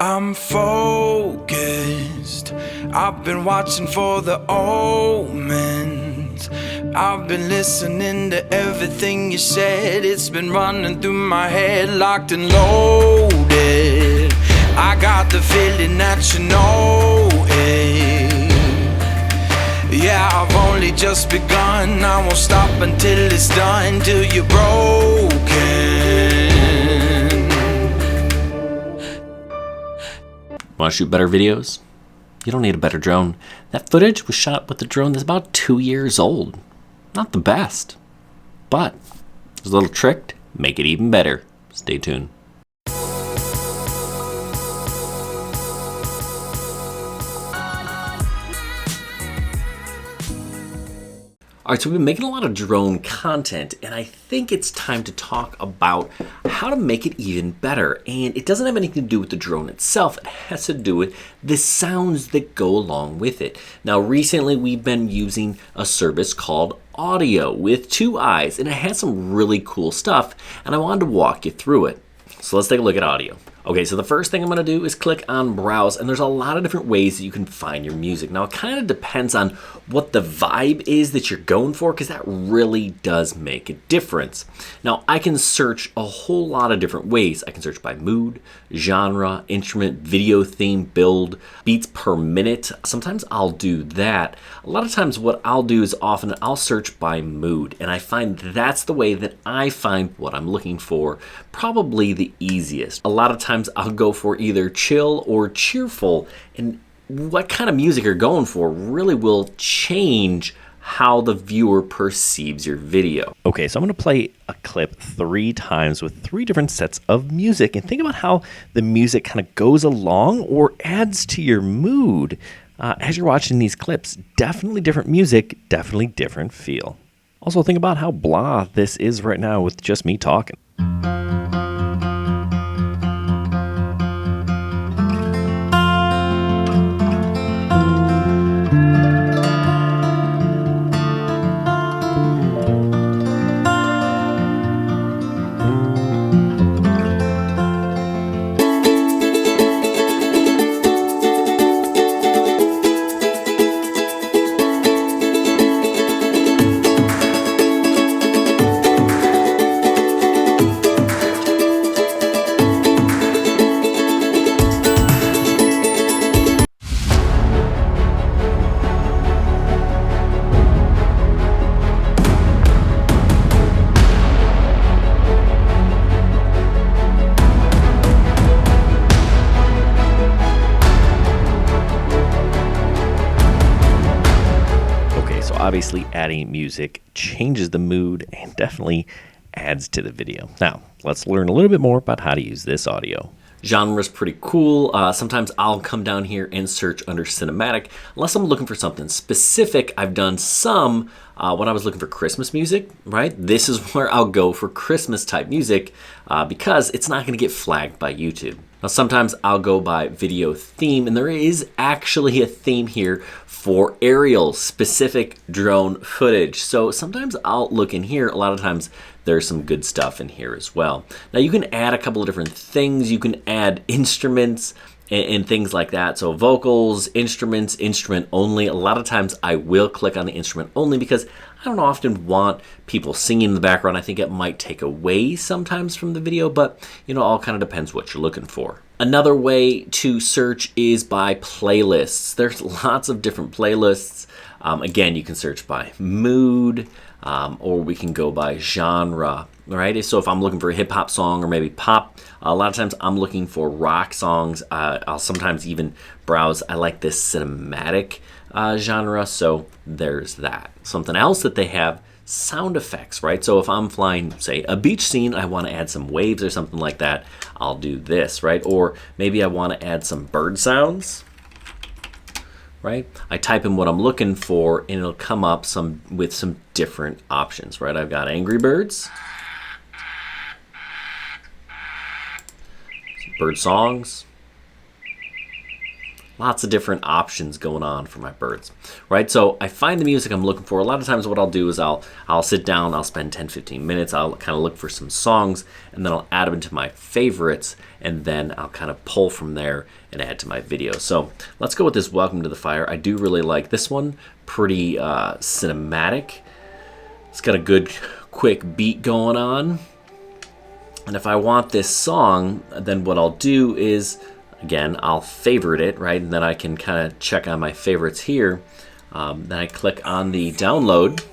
I'm focused. I've been watching for the omens. I've been listening to everything you said. It's been running through my head, locked and loaded. I got the feeling that you know it. Yeah, I've only just begun. I won't stop until it's done, till you're broken. Want to shoot better videos? You don't need a better drone. That footage was shot with a drone that's about 2 years old. Not the best, but there's a little trick to make it even better. Stay tuned. All right, so we've been making a lot of drone content, and I think it's time to talk about how to make it even better. And it doesn't have anything to do with the drone itself. It has to do with the sounds that go along with it. Now, recently we've been using a service called Audiio with 2 eyes, and it has some really cool stuff, and I wanted to walk you through it. So let's take a look at Audiio. Okay, so the first thing I'm going to do is click on Browse, and there's a lot of different ways that you can find your music. Now, it kind of depends on what the vibe is that you're going for, because that really does make a difference. Now, I can search a whole lot of different ways. I can search by mood, genre, instrument, video theme, build, beats per minute. Sometimes I'll do that. A lot of times what I'll do is often I'll search by mood, and I find that's the way that I find what I'm looking for, probably the easiest. A lot of times I'll go for either chill or cheerful, and what kind of music you're going for really will change how the viewer perceives your video. Okay, so I'm going to play a clip 3 times with 3 different sets of music, and think about how the music kind of goes along or adds to your mood as you're watching these clips. Definitely different music, definitely different feel. Also, think about how blah this is right now with just me talking. Obviously, adding music changes the mood and definitely adds to the video. Now, let's learn a little bit more about how to use this Audiio. Genre is pretty cool. Sometimes I'll come down here and search under cinematic, unless I'm looking for something specific. I've done some when I was looking for Christmas music, right? This is where I'll go for Christmas type music because it's not going to get flagged by YouTube. Now, sometimes I'll go by video theme, and there is actually a theme here for aerial specific drone footage. So sometimes I'll look in here. A lot of times there's some good stuff in here as well. Now, you can add a couple of different things. You can add instruments and things like that. So vocals, instruments, instrument only. A lot of times I will click on the instrument only because I don't often want people singing in the background. I think it might take away sometimes from the video, but you know, all kind of depends what you're looking for. Another way to search is by playlists. There's lots of different playlists. Again, you can search by mood, or we can go by genre, right? So if I'm looking for a hip hop song or maybe pop, a lot of times I'm looking for rock songs. I'll sometimes even browse. I like this cinematic genre, so there's that. Something else that they have, sound effects, right? So if I'm flying, say, a beach scene, I want to add some waves or something like that, I'll do this, right? Or maybe I want to add some bird sounds, right? I type in what I'm looking for, and it'll come up with some different options, right? I've got Angry Birds, bird songs, lots of different options going on for my birds, right? So I find the music I'm looking for. A lot of times what I'll do is I'll sit down, I'll spend 10-15 minutes, I'll kind of look for some songs, and then I'll add them into my favorites, and then I'll kind of pull from there and add to my video. So let's go with this Welcome to the Fire. I do really like this one. Pretty cinematic. It's got a good quick beat going on. And if I want this song, then what I'll do is, again, I'll favorite it, right? And then I can kind of check on my favorites here. Then I click on the download,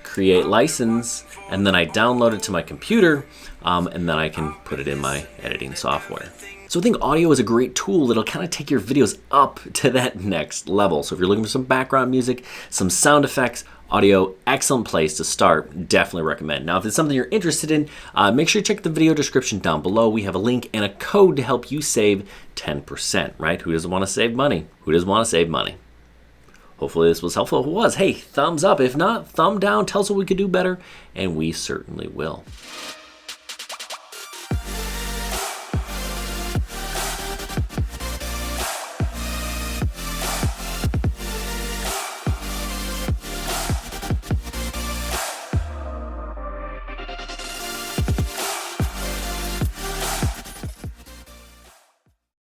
create license, and then I download it to my computer, and then I can put it in my editing software. So I think Audiio is a great tool that'll kind of take your videos up to that next level. So if you're looking for some background music, some sound effects, Audiio, excellent place to start. Definitely recommend. Now, if it's something you're interested in, make sure you check the video description down below. We have a link and a code to help you save 10%, right? Who doesn't want to save money? Who doesn't want to save money? Hopefully this was helpful. If it was, hey, thumbs up. If not, thumb down. Tell us what we could do better, and we certainly will.